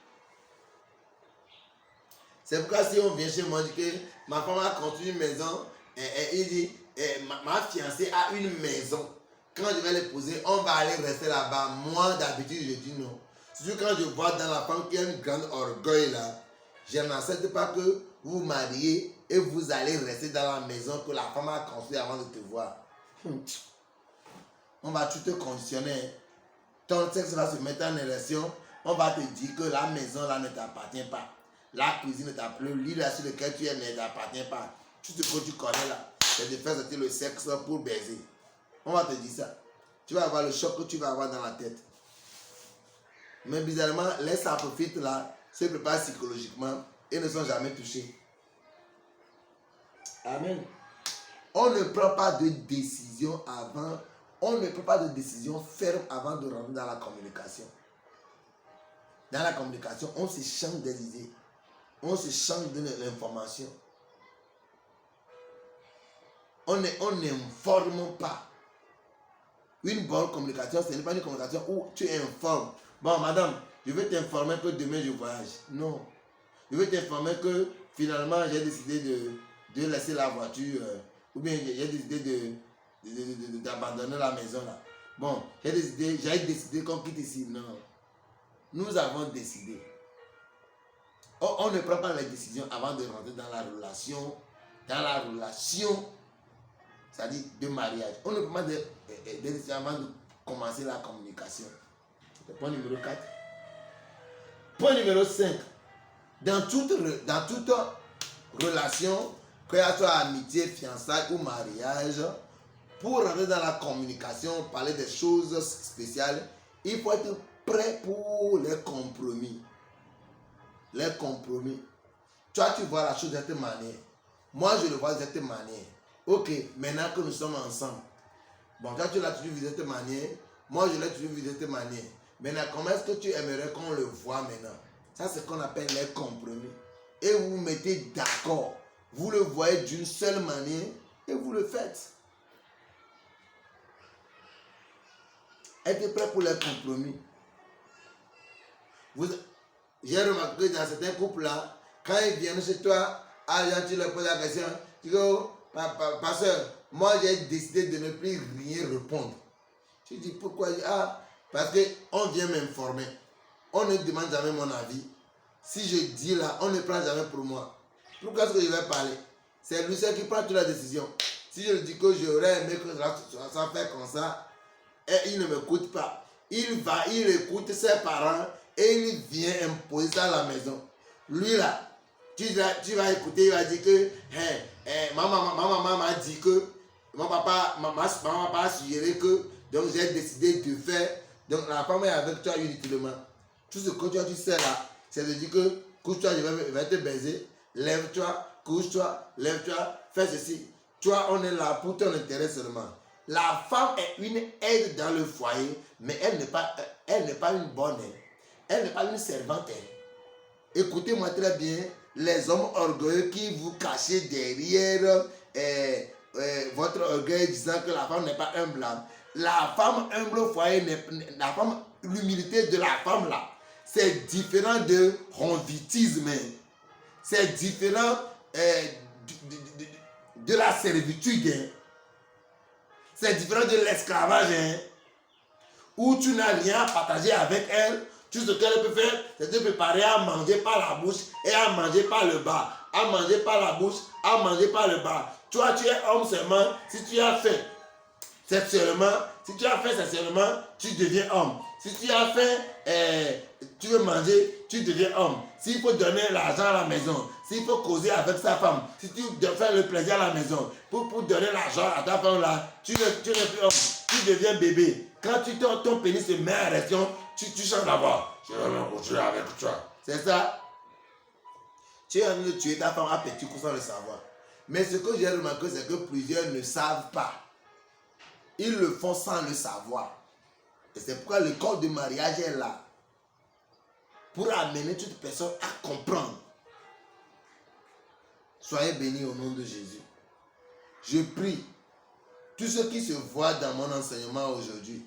C'est pourquoi si on vient chez moi, dit que ma femme a construit une maison, il dit, ma fiancée a une maison. Quand je vais l'épouser, on va aller rester là-bas. Moi, d'habitude, je dis non. Surtout quand je vois dans la femme qui a une grande orgueil là, je n'accepte pas que vous vous mariez et vous allez rester dans la maison que la femme a construite avant de te voir. On va tout te conditionner. Ton sexe va se mettre en érection. On va te dire que la maison là ne t'appartient pas. La cuisine ne t'appartient pas. L'île sur laquelle tu es ne t'appartient pas. Tout ce que tu connais là, c'est de faire sortir le sexe pour baiser. On va te dire ça. Tu vas avoir le choc que tu vas avoir dans la tête. Mais bizarrement, les saprophytes là se préparent psychologiquement et ne sont jamais touchés. Amen. On ne prend pas de décision avant. On ne prend pas de décision ferme avant de rentrer dans la communication. Dans la communication, on s'échange des idées. On s'échange de l'information. On n'informe pas. Une bonne communication, ce n'est pas une communication où tu informes. Bon, madame, je veux t'informer que demain je voyage. Non. Je veux t'informer que finalement j'ai décidé de laisser la voiture. Ou bien j'ai décidé d'abandonner la maison là. Bon, j'ai décidé qu'on quitte ici. Non. Nous avons décidé. On ne prend pas les décisions avant de rentrer dans la relation. Dans la relation. C'est-à-dire de mariage. On ne peut pas des décisions avant de commencer la communication. C'est point numéro 4. Point numéro 5. Dans toute relation, que ce soit amitié, fiançailles ou mariage, pour rentrer dans la communication, parler des choses spéciales, il faut être prêt pour les compromis. Les compromis. Toi, tu vois la chose de cette manière. Moi, je le vois de cette manière. Ok, maintenant que nous sommes ensemble. Bon, toi, tu l'as toujours vu de cette manière. Moi, je l'ai toujours vu de cette manière. Maintenant, comment est-ce que tu aimerais qu'on le voit maintenant? Ça, c'est ce qu'on appelle les compromis. Et vous vous mettez d'accord. Vous le voyez d'une seule manière et vous le faites. Êtes prêt pour les compromis. J'ai remarqué dans certains couples-là, quand ils viennent chez toi, tu leur poses la question, tu dis, oh, pasteur, moi j'ai décidé de ne plus rien répondre. Tu dis pourquoi? Parce qu'on vient m'informer. On ne demande jamais mon avis. Si je dis là, on ne prend jamais pour moi. Pourquoi est-ce que je vais parler? C'est lui seul qui prend toute la décision. Si je dis que j'aurais aimé que ça fait comme ça, et il ne m'écoute pas. Il écoute ses parents et il vient imposer ça à la maison. Lui là, tu vas écouter, il va dire que ma maman m'a dit que mon papa m'a suggéré que donc j'ai décidé de faire. Donc la femme est avec toi inutilement. Tout ce que tu sais là, c'est de dire que couche-toi, je vais te baiser, lève-toi, couche-toi, lève-toi, fais ceci. Toi, on est là pour ton intérêt seulement. La femme est une aide dans le foyer, mais elle n'est pas une bonne aide. Elle n'est pas une servante. Écoutez-moi très bien, les hommes orgueilleux qui vous cachez derrière votre orgueil disant que la femme n'est pas humble. La femme humble au foyer, l'humilité de la femme là, c'est différent de convitisme. C'est différent de la servitude. Hein. C'est différent de l'esclavage. Hein. Où tu n'as rien à partager avec elle. Tout ce qu'elle peut faire, c'est de préparer à manger par la bouche et à manger par le bas. À manger par la bouche, à manger par le bas. Toi, tu es homme seulement si tu as faim sexuellement. Si tu as faim sexuellement, tu deviens homme. Si tu as faim, tu veux manger, tu deviens homme. S'il faut donner l'argent à la maison, s'il faut causer avec sa femme, si tu dois faire le plaisir à la maison, pour donner l'argent à ta femme là, tu n'es plus homme, tu deviens bébé. Quand ton pénis se met en érection, tu changes d'abord. Je vais me coucher avec toi. C'est ça. Tu es en train de tuer ta femme à petit coup sans le savoir. Mais ce que j'ai remarqué, c'est que plusieurs ne savent pas. Ils le font sans le savoir. Et c'est pourquoi le corps de mariage est là. Pour amener toute personne à comprendre. Soyez bénis au nom de Jésus. Je prie. Tous ceux qui se voient dans mon enseignement aujourd'hui,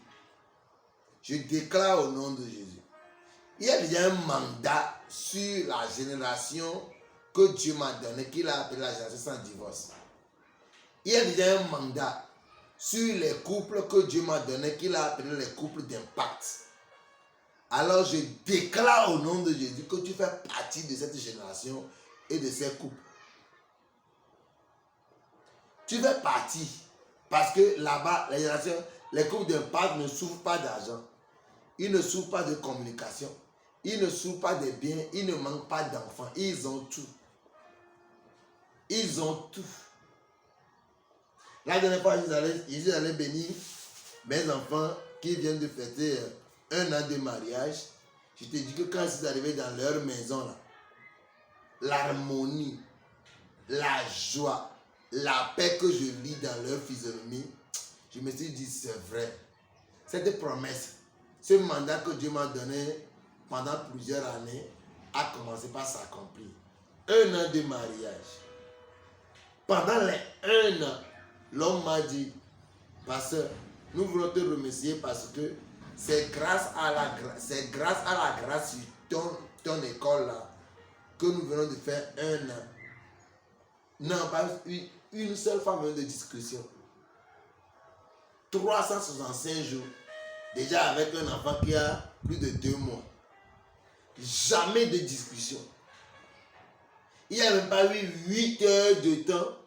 je déclare au nom de Jésus. Il y a déjà un mandat sur la génération que Dieu m'a donné, qu'il a appelé la génération sans divorce. Il y a déjà un mandat sur les couples que Dieu m'a donné, qu'il a appelé les couples d'impact. Alors je déclare au nom de Jésus que tu fais partie de cette génération et de ces couples. Tu fais partie. Parce que là-bas, les couples d'impact ne souffrent pas d'argent. Ils ne souffrent pas de communication. Ils ne souffrent pas de biens. Ils ne manquent pas d'enfants. Ils ont tout. Ils ont tout. La dernière fois, je suis allé bénir mes enfants qui viennent de fêter 1 an de mariage. Je te dis que quand ils sont arrivés dans leur maison, là, l'harmonie, la joie, la paix que je lis dans leur physionomie, je me suis dit, c'est vrai. Cette promesse, ce mandat que Dieu m'a donné pendant plusieurs années a commencé par s'accomplir. 1 an de mariage. Pendant les 1 an, l'homme m'a dit, pasteur, nous voulons te remercier parce que c'est grâce à la grâce sur ton école là que nous venons de faire 1 an. Non, pas une seule femme de discussion. 365 jours. Déjà avec un enfant qui a plus de 2 mois. Jamais de discussion. Il n'y a même pas eu 8 heures de temps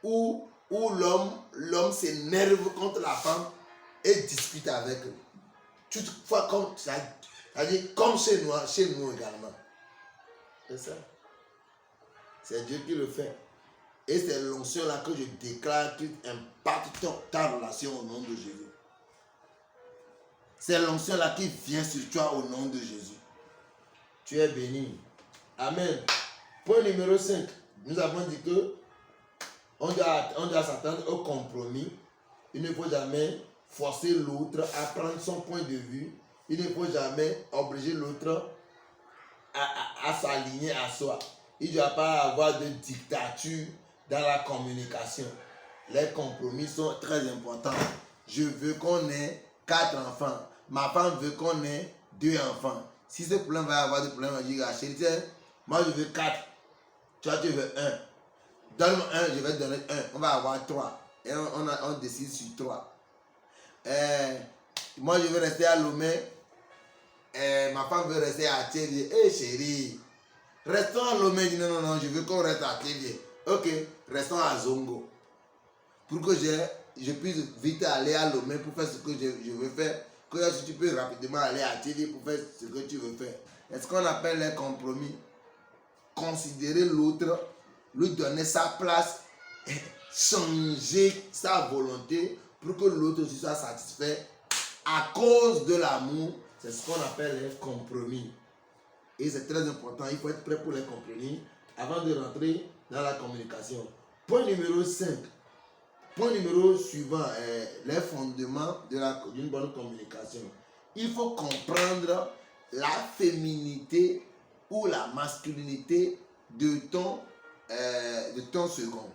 où l'homme s'énerve contre la femme et discute avec elle. Toutefois, comme chez nous également. C'est ça. C'est Dieu qui le fait. Et c'est l'onction là que je déclare qui impacte ta relation au nom de Jésus. C'est l'onction là qui vient sur toi au nom de Jésus. Tu es béni. Amen. Point numéro 5. Nous avons dit que on doit s'attendre au compromis. Il ne faut jamais forcer l'autre à prendre son point de vue. Il ne faut jamais obliger l'autre à s'aligner à soi. Il ne doit pas avoir de dictature dans la communication. Les compromis sont très importants. Je veux qu'on ait 4 enfants. Ma femme veut qu'on ait 2 enfants. Si ce problème va avoir des problèmes, on va dire, chérie, moi je veux 4. Toi tu veux 1. Donne-moi 1, je vais te donner 1. On va avoir 3. Et on décide sur 3. Moi je veux rester à Lomé. Ma femme veut rester à Thierry. Chérie, restons à Lomé. Non, je veux qu'on reste à Thierry. Ok, restons à Zongo. Pour que je puisse vite aller à Lomé pour faire ce que je veux faire. Que si tu peux rapidement aller à Thierry pour faire ce que tu veux faire. Est-ce qu'on appelle les compromis? Considérer l'autre, lui donner sa place, changer sa volonté pour que l'autre aussi soit satisfait à cause de l'amour. C'est ce qu'on appelle les compromis. Et c'est très important, il faut être prêt pour les compromis avant de rentrer dans la communication. Point numéro 5. Point numéro suivant, les fondements d'une bonne communication. Il faut comprendre la féminité ou la masculinité de ton second.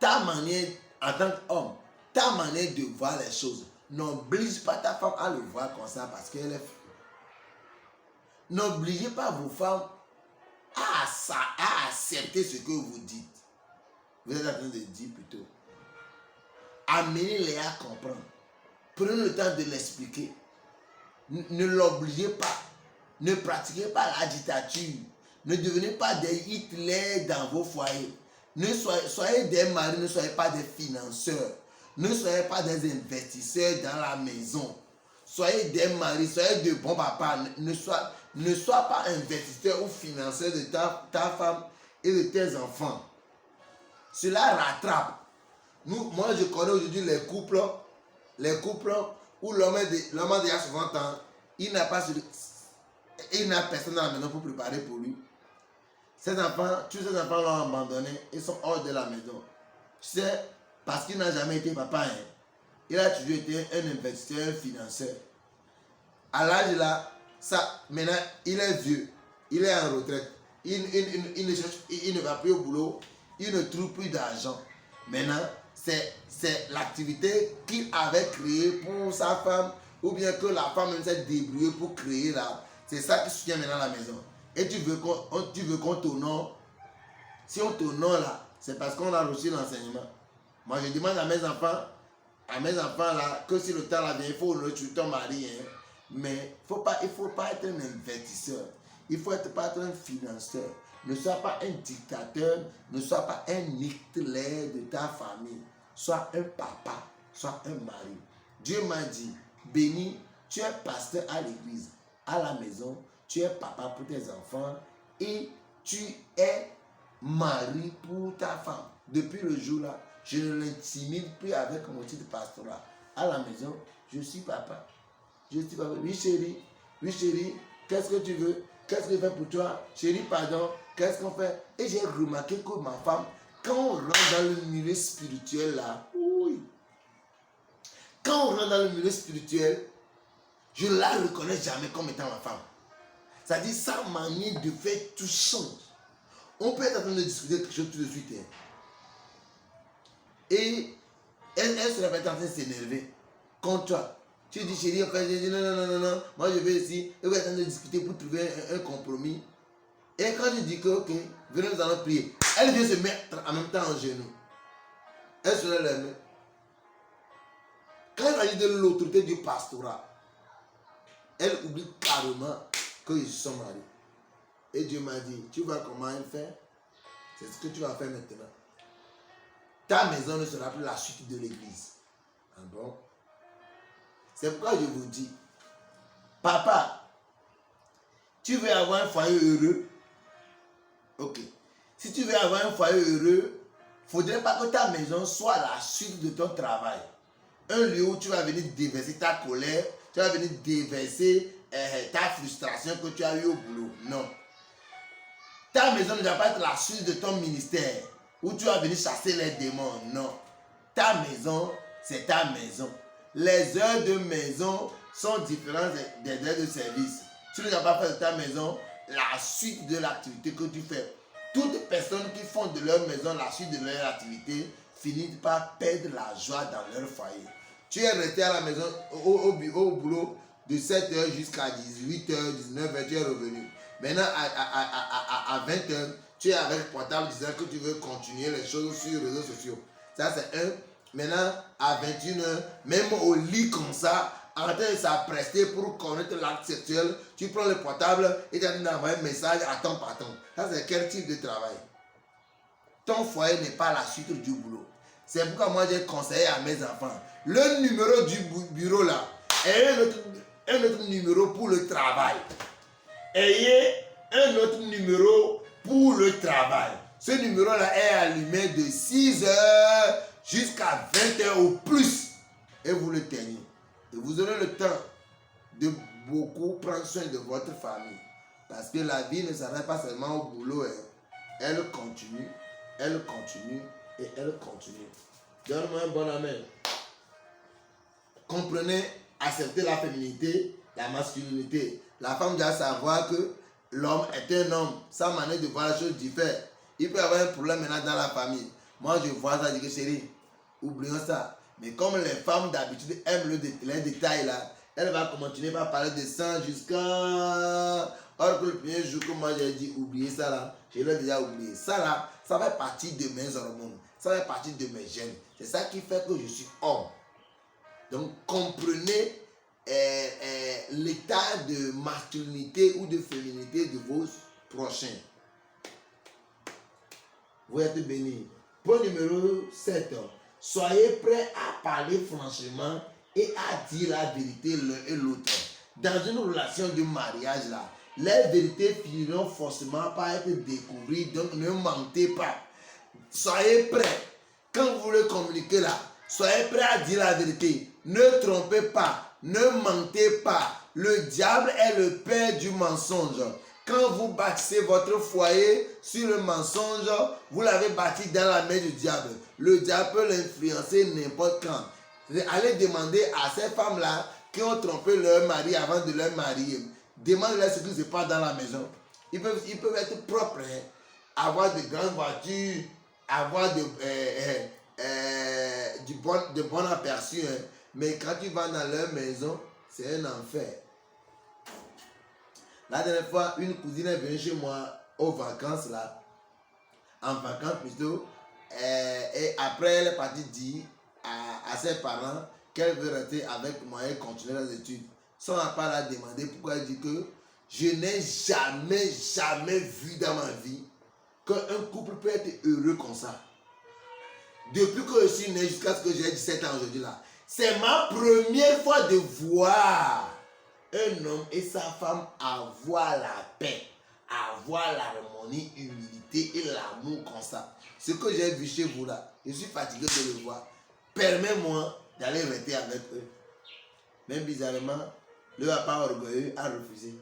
Ta manière, en tant qu'homme, ta manière de voir les choses n'oblige pas ta femme à le voir comme ça parce qu'elle est fou. N'obligez pas vos femmes à accepter ce que vous dites. Vous êtes en train de dire plutôt. Amenez-les à comprendre. Prenez le temps de l'expliquer. Ne l'obligez pas. Ne pratiquez pas la dictature. Ne devenez pas des Hitler dans vos foyers. Soyez des maris, ne soyez pas des financeurs. Ne soyez pas des investisseurs dans la maison. Soyez des maris, soyez de bons papas. Ne sois pas investisseur ou financeur de ta femme et de tes enfants. Cela rattrape. Moi, je connais aujourd'hui les couples où l'homme a déjà 60 ans, il n'a personne dans la maison pour préparer pour lui. Tous ces enfants l'ont abandonné, ils sont hors de la maison. Tu sais, parce qu'il n'a jamais été papa, hein. Il a toujours été un investisseur, un financeur. À l'âge là, maintenant, il est vieux, il est en retraite, il ne va plus au boulot, il ne trouve plus d'argent. Maintenant, c'est l'activité qu'il avait créée pour sa femme, ou bien que la femme même s'est débrouillée pour créer là. C'est ça qui soutient maintenant la maison. Et tu veux qu'on t'honore. Si on t'honore là, c'est parce qu'on a reçu l'enseignement. Moi, je demande à mes enfants là, que si le temps là vient, il faut honorer ton mari. Hein. Mais il ne faut pas être un investisseur. Il faut pas être un financeur. Ne sois pas un dictateur. Ne sois pas un Hitler de ta famille. Sois un papa. Sois un mari. Dieu m'a dit, béni, tu es pasteur à l'église. À la maison, tu es papa pour tes enfants. Et tu es mari pour ta femme. Depuis le jour là, je ne l'intimide plus avec mon titre pastoral. À la maison, je suis papa. Je suis papa. Oui chérie, qu'est-ce que tu veux? Qu'est-ce que je fais pour toi? Chérie, pardon, qu'est-ce qu'on fait? Et j'ai remarqué que ma femme, quand on rentre dans le milieu spirituel là, oui. Quand on rentre dans le milieu spirituel, je ne la reconnais jamais comme étant ma femme. C'est-à-dire, sa manière de faire tout change. On peut être en train de discuter quelque chose tout de suite. Hein. Et elle se répète en train de s'énerver contre toi. Tu dis chérie, non, moi je vais ici, et vous êtes en train de discuter pour trouver un compromis. Et quand tu dis que ok, venez nous allons prier, elle vient se mettre en même temps en genoux. Elle se lève les mains. Quand il s'agit de l'autorité du pastorat, elle oublie carrément que je suis son mari. Et Dieu m'a dit, tu vois comment elle fait? C'est ce que tu vas faire maintenant. Ta maison ne sera plus la suite de l'église. Ah bon? C'est pourquoi je vous dis, papa, tu veux avoir un foyer heureux? Ok. Si tu veux avoir un foyer heureux, il ne faudrait pas que ta maison soit la suite de ton travail. Un lieu où tu vas venir déverser ta colère, tu vas venir déverser ta frustration que tu as eue au boulot. Non. Ta maison ne doit pas être la suite de ton ministère, où tu vas venir chasser les démons. Non. Ta maison, c'est ta maison. Les heures de maison sont différentes des heures de service. Tu ne dois pas faire de ta maison la suite de l'activité que tu fais. Toutes les personnes qui font de leur maison la suite de leur activité finissent par perdre la joie dans leur foyer. Tu es resté à la maison, au boulot, de 7h jusqu'à 18h, 19h, tu es revenu. Maintenant, à 20h, tu es avec le portable disant que tu veux continuer les choses sur les réseaux sociaux. Ça, c'est un. Maintenant, à 21h, même au lit comme ça, en train de s'apprêter pour connaître l'acte sexuel, tu prends le portable et tu as envoyé un message à ton patron. Ça, c'est quel type de travail? Ton foyer n'est pas la suite du boulot. C'est pourquoi moi, j'ai conseillé à mes enfants, le numéro du bureau là, est un autre numéro pour le travail. Ayez un autre numéro pour le travail. Ce numéro-là est allumé de 6h jusqu'à 20h au plus. Et vous le teniez. Et vous aurez le temps de beaucoup prendre soin de votre famille. Parce que la vie ne s'arrête pas seulement au boulot. Hein. Elle continue, elle continue et elle continue. Donne-moi un bon amen. Comprenez, acceptez la féminité, la masculinité. La femme doit savoir que l'homme est un homme. Sa manière de voir la chose diffère. Il peut y avoir un problème maintenant dans la famille. Moi, je vois ça, je dis que chérie, oublions ça. Mais comme les femmes d'habitude aiment les détails là, elle va continuer par parler de sang jusqu'à... Or que le premier jour que moi j'ai dit oubliez ça là, je l'ai déjà oublié. Ça là, ça fait partie de mes hormones, ça fait partie de mes gènes. C'est ça qui fait que je suis homme. Donc comprenez l'état de masculinité ou de féminité de vos prochains. Vous êtes bénis. Point numéro 7. Soyez prêts à parler franchement et à dire la vérité l'un et l'autre. Dans une relation de mariage là, les vérités finiront forcément par être découvertes, donc ne mentez pas. Soyez prêts. Quand vous voulez communiquer là, soyez prêts à dire la vérité. Ne trompez pas, ne mentez pas. Le diable est le père du mensonge. Quand vous bâtissez votre foyer sur le mensonge, vous l'avez bâti dans la main du diable. Le diable peut l'influencer n'importe quand. Allez demander à ces femmes-là qui ont trompé leur mari avant de leur marier. Demandez-leur ce qui se passe dans la maison. Ils peuvent être propres, hein, avoir de grandes voitures, avoir de bons aperçus. Hein. Mais quand tu vas dans leur maison, c'est un enfer. La dernière fois, une cousine est venue chez moi aux vacances là. En vacances plutôt. Et après, elle est partie dire à ses parents qu'elle veut rester avec moi et continuer les études. Sans pas la demander pourquoi elle dit que je n'ai jamais vu dans ma vie qu'un couple peut être heureux comme ça. Depuis que je suis né jusqu'à ce que j'ai 17 ans aujourd'hui là. C'est ma première fois de voir un homme et sa femme avoir la paix, avoir l'harmonie, l'humilité et l'amour comme ça. Ce que j'ai vu chez vous là, je suis fatigué de le voir. Permets-moi d'aller rester avec eux. Même bizarrement, le papa orgueilleux a refusé.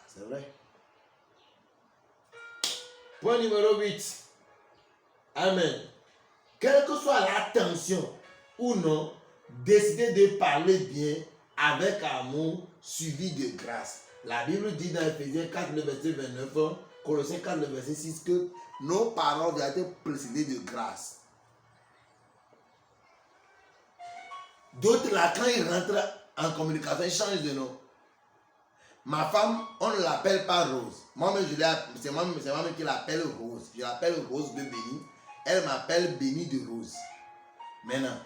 C'est vrai. Point numéro 8. Amen. Quelle que soit la tension ou non, décidez de parler bien avec amour suivi de grâce. La Bible dit dans Ephésiens 4, le verset 29, Colossiens 4, le verset 6, que nos paroles doivent être précédées de grâce. D'autres là, quand ils rentrent en communication, ils changent de nom. Ma femme, on ne l'appelle pas Rose. Moi-même, c'est moi-même qui l'appelle Rose. Je l'appelle Rose de Béni. Elle m'appelle Béni de Rose. Maintenant,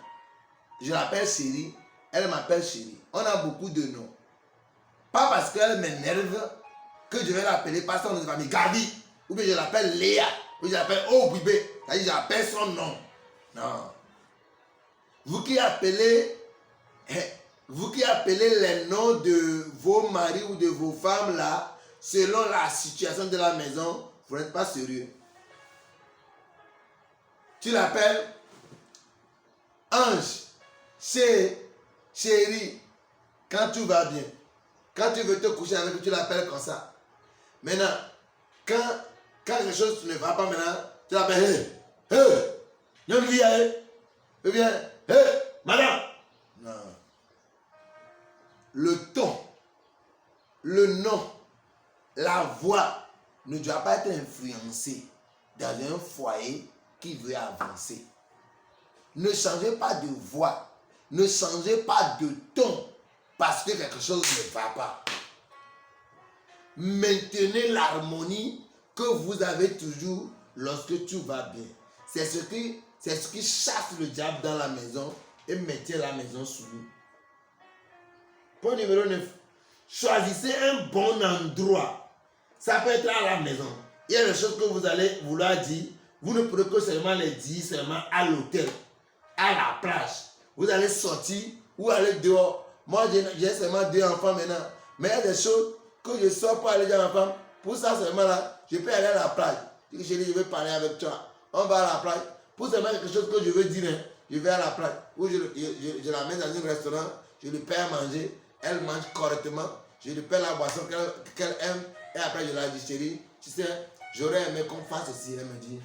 je l'appelle Chérie. Elle m'appelle Chérie. On a beaucoup de noms. Pas parce qu'elle m'énerve que je vais l'appeler par son nom de famille Gabi. Ou bien je l'appelle Léa. Ou je l'appelle Obibé. C'est-à-dire j'appelle son nom. Non. Vous qui appelez les noms de vos maris ou de vos femmes là, selon la situation de la maison, vous n'êtes pas sérieux. Tu l'appelles Ange, chérie, quand tout va bien. Quand tu veux te coucher avec lui, tu l'appelles comme ça. Maintenant, quand quelque chose ne va pas maintenant, tu l'appelles madame. Non. Le ton, le nom, la voix ne doit pas être influencé dans un foyer qui veut avancer. Ne changez pas de voix, ne changez pas de ton parce que quelque chose ne va pas. Maintenez l'harmonie que vous avez toujours lorsque tout va bien. C'est ce qui chasse le diable dans la maison et maintient la maison sous nous. Point numéro 9. Choisissez un bon endroit. Ça peut être à la maison. Il y a des choses que vous allez vouloir dire. Vous ne pourrez que seulement les dire seulement à l'hôtel, à la plage. Vous allez sortir ou aller dehors. Moi, j'ai seulement 2 enfants maintenant. Mais il y a des choses que je sors pour aller dire à ma femme. Pour ça seulement là, je peux aller à la plage. Je dis, chérie, je veux parler avec toi. On va à la plage. Pour seulement quelque chose que je veux dire, hein, je vais à la plage. Ou je l'amène dans un restaurant, je lui paie à manger. Elle mange correctement. Je lui paie la boisson qu'elle aime. Et après, je lui dis, chérie, tu sais, j'aurais aimé qu'on fasse ceci. Elle me dit,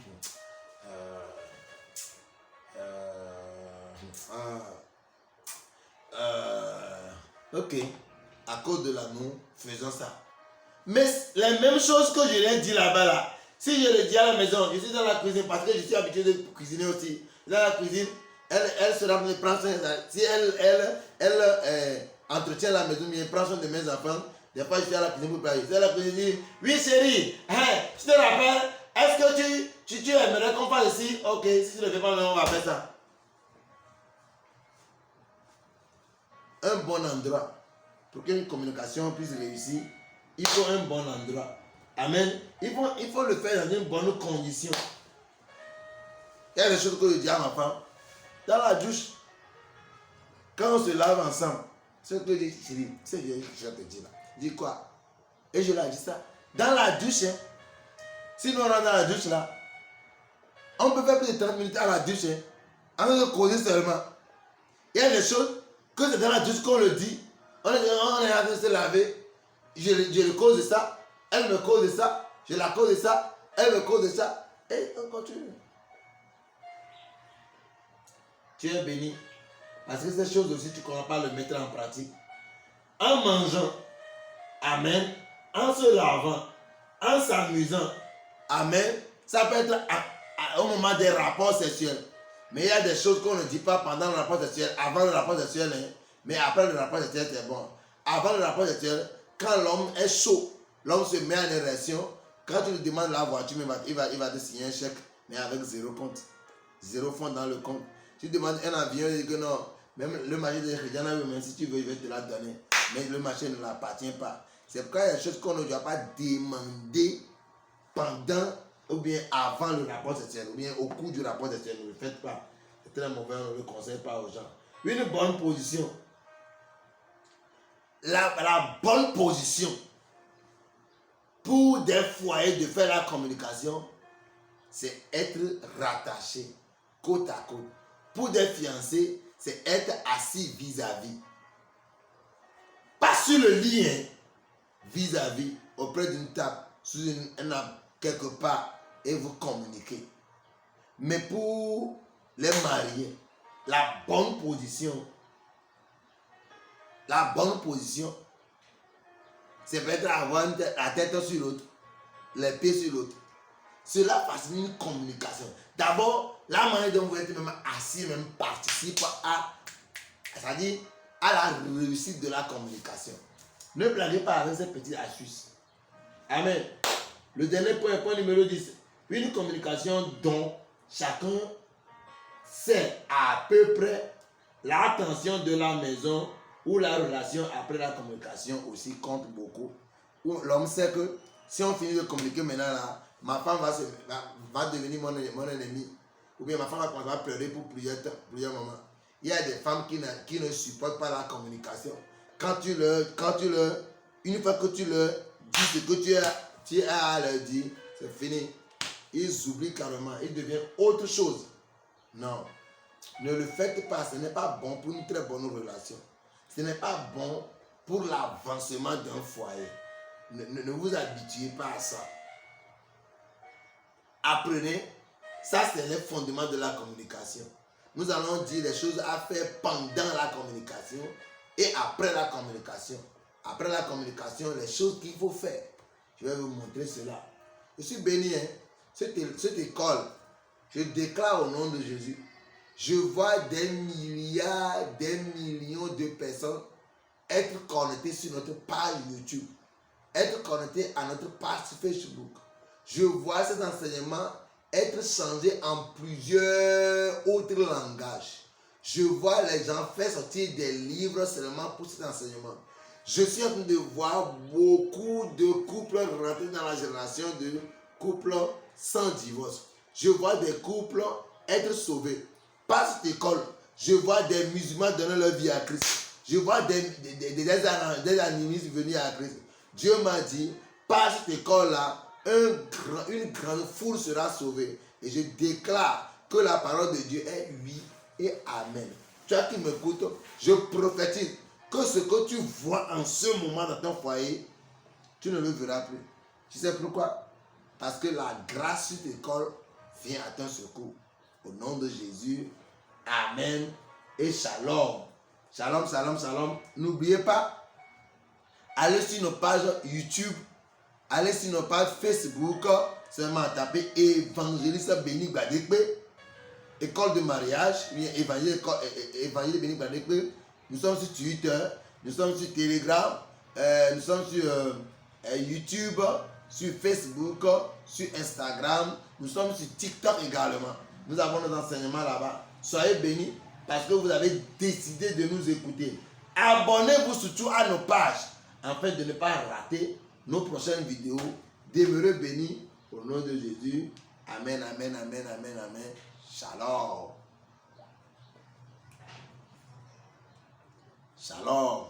ok, à cause de l'amour, faisons ça. Mais les mêmes choses que je l'ai dit là-bas, là, si je le dis à la maison, je suis dans la cuisine parce que je suis habitué de cuisiner aussi. dans la cuisine, elle sera prendre soin. Si elle entretient la maison, elle prend soin de mes enfants. Des fois, je suis à la cuisine pour parler. C'est la cuisine, dit, oui chérie, je te rappelle, est-ce que tu aimerais qu'on fasse ici? Ok, si tu ne le fais pas, on va faire ça. Un bon endroit. Pour qu'une communication puisse réussir, il faut un bon endroit. Amen. Il faut le faire dans une bonne condition. Il y a des choses que je dis à ma femme. Dans la douche, quand on se lave ensemble, ce que je dis, chérie, c'est ce que je vais te dire là. Je dis quoi? Et je leur dis ça. Dans la douche, hein, si nous rentrons dans la douche là, on peut faire plus de 30 minutes à la douche, hein, en train de causer seulement. Il y a des choses que c'est dans la douche qu'on le dit. On est en train de se laver. Je le cause de ça. Elle me cause de ça. Je la cause de ça. Elle me cause de ça. Et on continue. Tu es béni. Parce que ces choses aussi, tu ne commences pas à le mettre en pratique. En mangeant. Amen. En se lavant. En s'amusant. Amen. Ça peut être au moment des rapports sexuels. Mais il y a des choses qu'on ne dit pas pendant le rapport sexuel, avant le rapport sexuel, hein. Mais après le rapport sexuel, c'est bon. Avant le rapport sexuel, quand l'homme est chaud, l'homme se met en érection, quand tu lui demandes la voiture, il va te signer un chèque, mais avec 0 compte. 0 fonds dans le compte. Tu demandes un avion, il dit que non, même le marché de Khidjana, même si tu veux, il va te la donner. Mais le marché ne l'appartient pas. C'est pourquoi il y a des choses qu'on ne doit pas demander pendant ou bien avant le rapport sexuel, ou bien au cours du rapport sexuel. Ne le faites pas. C'est très mauvais, on ne le conseille pas aux gens. Une bonne position. La bonne position pour des foyers de faire la communication, c'est être rattaché côte à côte. Pour des fiancés, c'est être assis vis-à-vis. Pas sur le lit, hein, vis-à-vis, auprès d'une table, sous une arbre, quelque part, et vous communiquez. Mais pour les mariés, la bonne position, c'est peut-être avoir la tête sur l'autre, les pieds sur l'autre. Cela facilite une communication. D'abord, la manière dont vous êtes même assis, même participe c'est-à-dire à la réussite de la communication. Ne blaguez pas avec ces petites astuces. Amen. Le dernier point numéro 10. Une communication dont chacun sait à peu près l'attention de la maison ou la relation après la communication aussi compte beaucoup. Où l'homme sait que si on finit de communiquer maintenant là, ma femme va devenir mon ennemi. Ou bien ma femme va commencer à pleurer pour plusieurs moments. Il y a des femmes qui ne supportent pas la communication. Une fois que tu leur dis ce que tu as à leur dire, c'est fini. Ils oublient carrément, ils deviennent autre chose. Non, ne le faites pas, ce n'est pas bon pour une très bonne relation. Ce n'est pas bon pour l'avancement d'un foyer. Ne vous habituez pas à ça. Apprenez, ça c'est le fondement de la communication. Nous allons dire les choses à faire pendant la communication et après la communication. Après la communication, les choses qu'il faut faire. Je vais vous montrer cela. Je suis béni, hein? Cette école, je déclare au nom de Jésus, je vois des milliards, des millions de personnes être connectées sur notre page YouTube, être connectées à notre page Facebook. Je vois ces enseignements être changés en plusieurs autres langages. Je vois les gens faire sortir des livres seulement pour cet enseignement. Je suis en train de voir beaucoup de couples rentrer dans la génération de couples sans divorce. Je vois des couples être sauvés. Par cette école, je vois des musulmans donner leur vie à Christ. Je vois des animistes venir à Christ. Dieu m'a dit, par cette école-là, une grande foule sera sauvée. Et je déclare que la parole de Dieu est oui et amen. Toi qui m'écoutes, je prophétise que ce que tu vois en ce moment dans ton foyer, tu ne le verras plus. Tu sais pourquoi? Parce que la grâce de l'école vient à ton secours. Au nom de Jésus, amen et shalom. Shalom, shalom, shalom. N'oubliez pas, allez sur nos pages YouTube, allez sur nos pages Facebook, seulement taper évangéliste Béni Gbadekpe. école de mariage, évangile béni par l'Esprit. Nous sommes sur Twitter, nous sommes sur Telegram, nous sommes sur YouTube, sur Facebook, sur Instagram, nous sommes sur TikTok également. Nous avons nos enseignements là-bas. Soyez bénis parce que vous avez décidé de nous écouter. Abonnez-vous surtout à nos pages afin de ne pas rater nos prochaines vidéos. Demeurez bénis au nom de Jésus. Amen, amen, amen, amen, amen. Shalom. Shalom.